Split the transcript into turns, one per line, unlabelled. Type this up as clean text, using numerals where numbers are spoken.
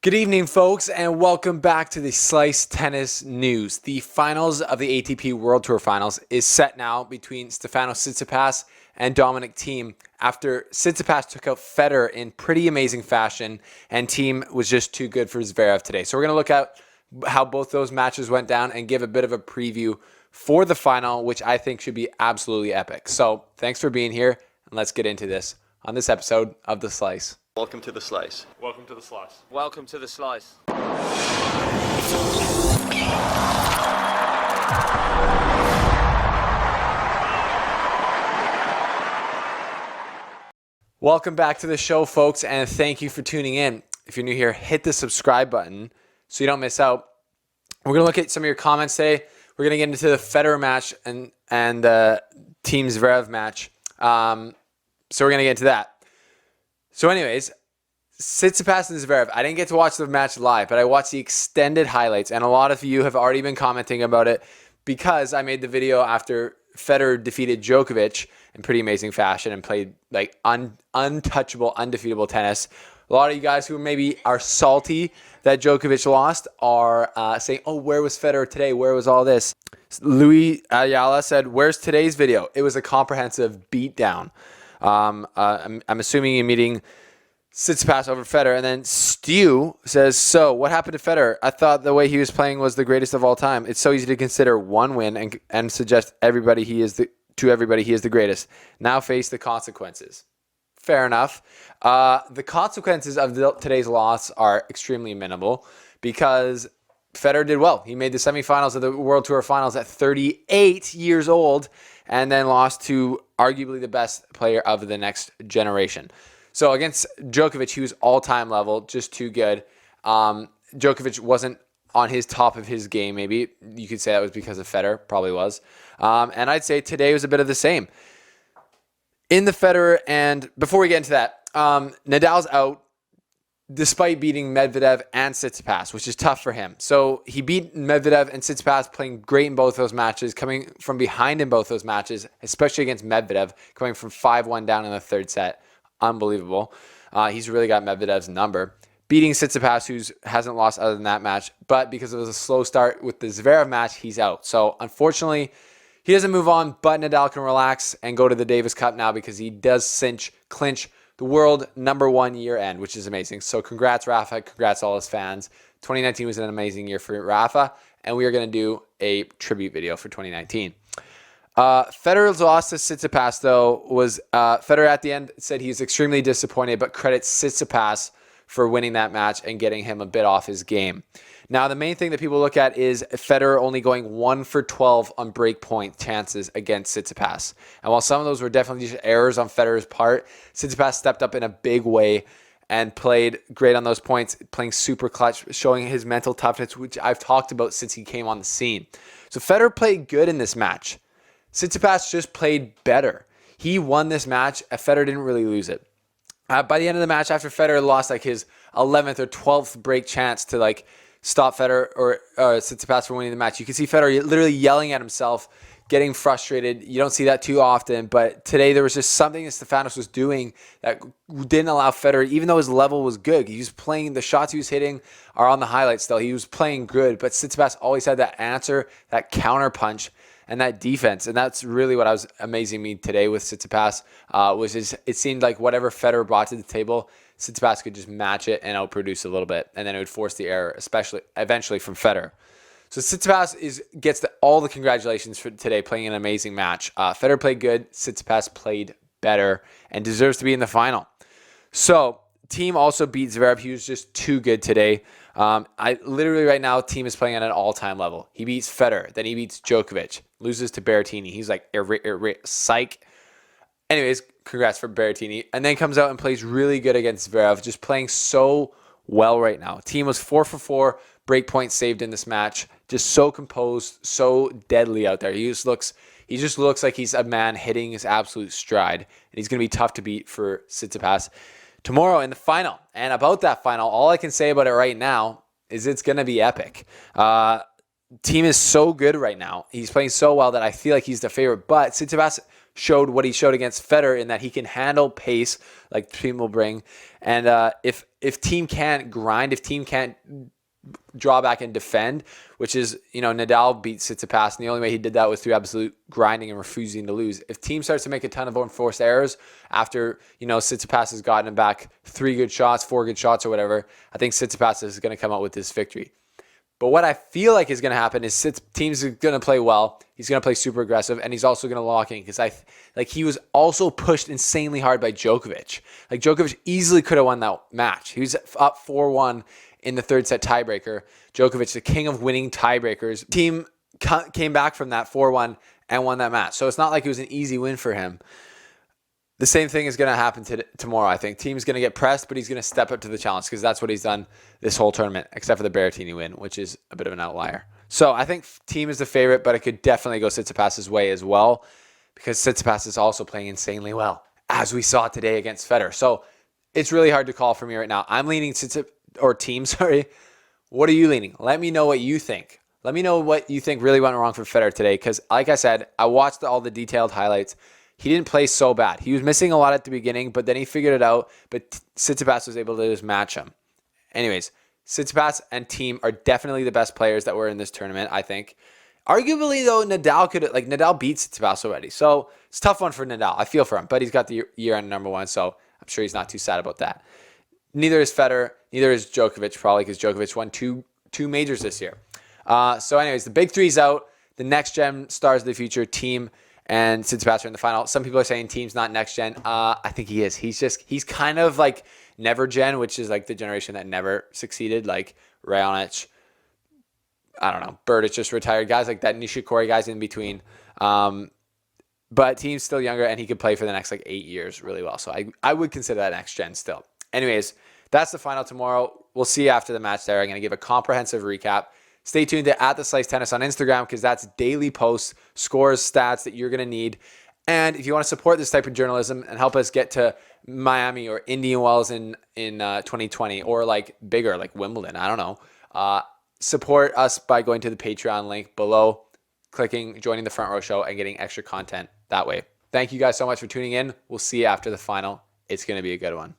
Good evening, folks, and welcome back to the Slice Tennis News. The finals of the ATP World Tour Finals is set now between Stefanos Tsitsipas and Dominic Thiem after Tsitsipas took out Federer in pretty amazing fashion and Thiem was just too good for Zverev today. So we're going to look at how both those matches went down and give a bit of a preview for the final, which I think should be absolutely epic. So thanks for being here, and let's get into this on this episode of The Slice.
Welcome to The Slice.
Welcome to The Slice.
Welcome to The Slice.
Welcome back to the show, folks, and thank you for tuning in. If you're new here, hit the subscribe button so you don't miss out. We're going to look at some of your comments today. We're going to get into the Federer match and the Thiem Zverev match. So we're going to get into that. So anyways, Tsitsipas and Zverev. I didn't get to watch the match live, but I watched the extended highlights, and a lot of you have already been commenting about it because I made the video after Federer defeated Djokovic in pretty amazing fashion and played like untouchable, undefeatable tennis. A lot of you guys who maybe are salty that Djokovic lost are saying, oh, where was Federer today? Where was all this? Louis Ayala said, where's today's video? It was a comprehensive beatdown. I'm assuming you're meeting Tsitsipas over Federer. And then Stu says, so what happened to Federer? I thought the way he was playing was the greatest of all time. It's so easy to consider one win and suggest to everybody he is the greatest. Now face the consequences. Fair enough. The consequences of today's loss are extremely minimal because Federer did well. He made the semifinals of the World Tour Finals at 38 years old and then lost to arguably the best player of the next generation. So against Djokovic, he was all-time level, just too good. Djokovic wasn't on his top of his game, maybe. You could say that was because of Federer, probably was. And I'd say today was a bit of the same. In the Federer, and before we get into that, Nadal's out despite beating Medvedev and Tsitsipas, which is tough for him. So he beat Medvedev and Tsitsipas, playing great in both those matches, coming from behind in both those matches, especially against Medvedev, coming from 5-1 down in the third set. Unbelievable. He's really got Medvedev's number. Beating Tsitsipas, who hasn't lost other than that match, but because it was a slow start with the Zverev match, he's out. So unfortunately, he doesn't move on, but Nadal can relax and go to the Davis Cup now because he does clinch the world #1 year end, which is amazing. So congrats, Rafa. Congrats, all his fans. 2019 was an amazing year for Rafa, and we are going to do a tribute video for 2019. Federer's loss to Tsitsipas, though, was Federer at the end said he's extremely disappointed, but credits Tsitsipas for winning that match and getting him a bit off his game. Now, the main thing that people look at is Federer only going 1 for 12 on break point chances against Tsitsipas. And while some of those were definitely just errors on Federer's part, Tsitsipas stepped up in a big way and played great on those points, playing super clutch, showing his mental toughness, which I've talked about since he came on the scene. So Federer played good in this match. Tsitsipas just played better. He won this match. Federer didn't really lose it. By the end of the match, after Federer lost like his 11th or 12th break chance to like stop Federer or Tsitsipas from winning the match, you can see Federer literally yelling at himself, getting frustrated. You don't see that too often, but today there was just something that Stefanos was doing that didn't allow Federer, even though his level was good. He was playing, the shots he was hitting are on the highlights still. He was playing good, but Tsitsipas always had that answer, that counter punch, and that defense. And that's really what was amazing me today with Tsitsipas, was just, it seemed like whatever Federer brought to the table, Tsitsipas could just match it and outproduce a little bit. And then it would force the error, eventually from Federer. So Tsitsipas gets all the congratulations for today, playing an amazing match. Federer played good. Tsitsipas played better and deserves to be in the final. So Thiem also beat Zverev. He was just too good today. I literally right now, Thiem is playing at an all-time level. He beats Federer, then he beats Djokovic, loses to Berrettini. He's like, psych. Anyways, congrats for Berrettini. And then comes out and plays really good against Zverev, just playing so well right now. Thiem was 4 for 4 break points saved in this match. Just so composed, so deadly out there. He just looks like he's a man hitting his absolute stride. And he's going to be tough to beat for Tsitsipas tomorrow in the final. And about that final, all I can say about it right now is it's going to be epic. Thiem is so good right now. He's playing so well that I feel like he's the favorite. But Tsitsipas showed what he showed against Federer in that he can handle pace like Thiem will bring. And if if team can't grind, if team can't draw back and defend, which is, Nadal beat Tsitsipas, and the only way he did that was through absolute grinding and refusing to lose. If team starts to make a ton of unforced errors after, Tsitsipas has gotten him back 4 good shots or whatever, I think Tsitsipas is going to come out with this victory. But what I feel like is going to happen is team's going to play well. He's going to play super aggressive, and he's also going to lock in because he was also pushed insanely hard by Djokovic. Like Djokovic easily could have won that match. He was up 4-1 in the third set tiebreaker. Djokovic, the king of winning tiebreakers, team came back from that 4-1 and won that match. So it's not like it was an easy win for him. The same thing is going to happen tomorrow, I think. Team's going to get pressed, but he's going to step up to the challenge because that's what he's done this whole tournament, except for the Berrettini win, which is a bit of an outlier. So I think team is the favorite, but it could definitely go Tsitsipas's way as well because Tsitsipas is also playing insanely well, as we saw today against Federer. So it's really hard to call for me right now. I'm leaning team. What are you leaning? Let me know what you think. Let me know what you think really went wrong for Federer today because, like I said, I watched all the detailed highlights. He didn't play so bad. He was missing a lot at the beginning, but then he figured it out. But Tsitsipas was able to just match him. Anyways, Tsitsipas and team are definitely the best players that were in this tournament, I think. Arguably, though, Nadal beat Tsitsipas already. So it's a tough one for Nadal. I feel for him, but he's got the year-end number 1, so I'm sure he's not too sad about that. Neither is Federer. Neither is Djokovic, probably, because Djokovic won two majors this year. So anyways, the big three's out. The next gen stars of the future, team and Tsitsipas are in the final. Some people are saying team's not next gen. I think he is. He's kind of like never gen, which is like the generation that never succeeded, like Raonic, I don't know, Berdych just retired, guys like that, Nishikori, guys in between. But team's still younger, and he could play for the next 8 years really well. So I would consider that next gen still. Anyways, that's the final tomorrow. We'll see you after the match there. I'm going to give a comprehensive recap. Stay tuned to @theslicetennis on Instagram because that's daily posts, scores, stats that you're going to need. And if you want to support this type of journalism and help us get to Miami or Indian Wells in 2020 or bigger, like Wimbledon, I don't know, support us by going to the Patreon link below, joining the Front Row Show and getting extra content that way. Thank you guys so much for tuning in. We'll see you after the final. It's going to be a good one.